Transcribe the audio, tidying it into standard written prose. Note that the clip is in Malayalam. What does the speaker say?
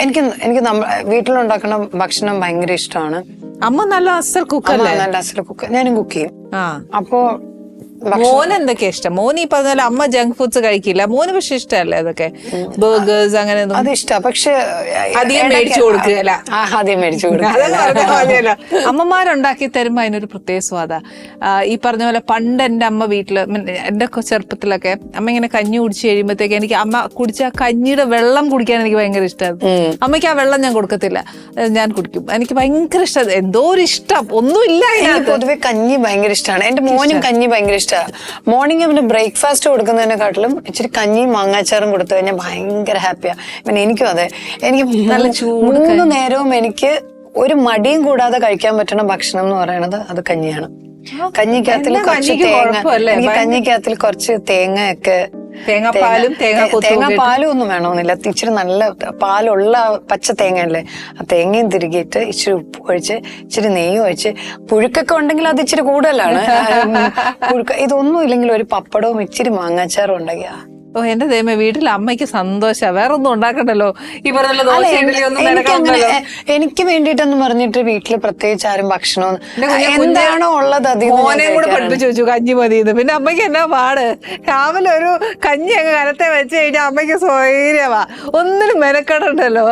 എനിക്ക് വീട്ടിലുണ്ടാക്കുന്ന ഭക്ഷണം ഭയങ്കര ഇഷ്ടമാണ്. അമ്മ നല്ല അസൽ കുക്കല്ലേ? നല്ല അസൽ കുക്ക്, ഞാനും കുക്ക് ചെയ്യും. അപ്പോ മോന് എന്തൊക്കെയാ ഇഷ്ടം? മോന് ഈ പറഞ്ഞ അമ്മ ജങ്ക് ഫുഡ്സ് കഴിക്കില്ല, മോന് പക്ഷെ ഇഷ്ടമല്ലേ അതൊക്കെ, ബർഗേഴ്സ് അങ്ങനെ അത് ഇഷ്ടമാണ്. പക്ഷെ അധികം മേടിച്ചു കൊടുക്കുകയല്ല. ആദ്യം മേടിച്ചു കൊടുക്കുക. അമ്മമാരുണ്ടാക്കി തരുമ്പോ അതിനൊരു പ്രത്യേക സ്വാദാ. ഈ പറഞ്ഞ പോലെ പണ്ട് എന്റെ അമ്മ വീട്ടില്, എന്റെ ചെറുപ്പത്തിലൊക്കെ അമ്മ ഇങ്ങനെ കഞ്ഞി കുടിച്ച് കഴിയുമ്പോഴത്തേക്ക് എനിക്ക് അമ്മ കുടിച്ച ആ കഞ്ഞിയുടെ വെള്ളം കുടിക്കാൻ എനിക്ക് ഭയങ്കര ഇഷ്ടമാണ്. അമ്മയ്ക്ക് ആ വെള്ളം ഞാൻ കൊടുക്കത്തില്ല, ഞാൻ കുടിക്കും. എനിക്ക് ഭയങ്കര ഇഷ്ടം, എന്തോ ഒരു ഇഷ്ടം, ഒന്നുമില്ല. പൊതുവെ കഞ്ഞി ഭയങ്കര ഇഷ്ടമാണ്. എന്റെ മോനും കഞ്ഞി ഭയങ്കര ഇഷ്ടമാണ്. മോർണിംഗ് അവന് ബ്രേക്ക്ഫാസ്റ്റ് കൊടുക്കുന്നതിനെക്കാട്ടിലും ഇച്ചിരി കഞ്ഞിയും മാങ്ങാച്ചാറും കൊടുത്തു കഴിഞ്ഞാൽ ഭയങ്കര ഹാപ്പിയാ. പിന്നെ എനിക്കും അതെ, എനിക്ക് നല്ല ചൂട് 3 നേരവും എനിക്ക് ഒരു മടിയും കൂടാതെ കഴിക്കാൻ പറ്റുന്ന ഭക്ഷണം എന്ന് പറയുന്നത് അത് കഞ്ഞിയാണ്. കഞ്ഞിക്കകത്തിൽ കുറച്ച് കഞ്ഞിക്കകത്തിൽ കുറച്ച് തേങ്ങയൊക്കെ, തേങ്ങാപ്പാലും ഒന്നും വേണമെന്നില്ല, ഇച്ചിരി നല്ല പാലുള്ള പച്ച തേങ്ങയല്ലേ, ആ തേങ്ങയും തിരികിയിട്ട് ഇച്ചിരി ഉപ്പ് ഒഴിച്ച് ഇച്ചിരി നെയ്യ് ഒഴിച്ച്, പുഴുക്കൊക്കെ ഉണ്ടെങ്കിൽ അത് ഇച്ചിരി കൂടുതലാണ്. ഇതൊന്നും ഇല്ലെങ്കിൽ ഒരു പപ്പടവും ഇച്ചിരി മാങ്ങാച്ചാറും ഉണ്ടെങ്കിൽ എന്റെ ദൈവമേ, വീട്ടിൽ അമ്മയ്ക്ക് സന്തോഷാ, വേറെ ഒന്നും ഉണ്ടാക്കണ്ടല്ലോ. ഈ പറഞ്ഞ എനിക്ക് വേണ്ടിട്ടെന്ന് പറഞ്ഞിട്ട് വീട്ടില് പ്രത്യേകിച്ച് ആരും ഭക്ഷണം എന്താണോ ഉള്ളത് മോനെ കൂടെ പഠിപ്പിച്ചു വെച്ചു കഞ്ഞി മതിയെന്ന്. പിന്നെ അമ്മയ്ക്ക് എന്നാ പാട്, രാവിലെ ഒരു കഞ്ഞി അങ്ങ് കലത്തെ വെച്ച് കഴിഞ്ഞാൽ അമ്മയ്ക്ക് സ്വൈര്യമാ, ഒന്നിനും മെനക്കെടണ്ടല്ലോ.